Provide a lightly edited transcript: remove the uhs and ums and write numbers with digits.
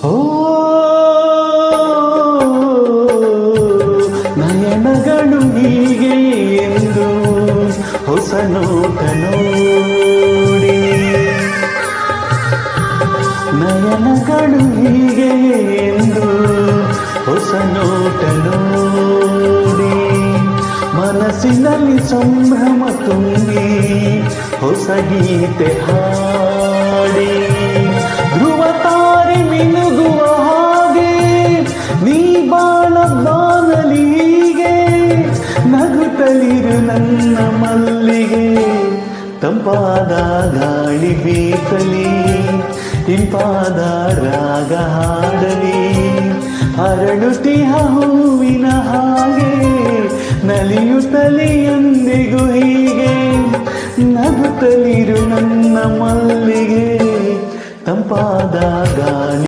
ಓ ನಯನಗಳು ಹೀಗೆ ಎಂದು ಹೊಸ ನೋಟ ನೋಡಿ, ನಯನಗಳು ಹೀಗೆ ಎಂದು ಹೊಸ ನೋಟ ನೋಡಿ, ಮನಸ್ಸಿನಲ್ಲಿ ಸಂಭ್ರಮ ತುಂಬಿ ಹೊಸ ಗೀತೆ ಹಾಡಿ, ಧ್ರುವ ತಾರೆ ಮಿನುಗುವ ಹಾಗೆ ನೀ ಬಾಳ ಬಾನಲಿಗೆ, ನಗುತ್ತಲಿರು ನನ್ನ ಮಲ್ಲಿಗೆ, ತಂಪಾದ ಗಾಳಿ ಬೀಸಲಿ, ಇಂಪಾದ ರಾಗ ಹಾಡಲಿ, ಅರಳುತ್ತಿಹ ಹೂವಿನ ಹಾಗೆ ನಲಿಯುತ್ತಲೇ ಎಂದಿಗೂ ಹೀಗೆ, ನಗುತ್ತಲಿರು ನನ್ನ ಮಲ್ಲಿಗೆ, ತಂಪಾದ ಗಾಳಿ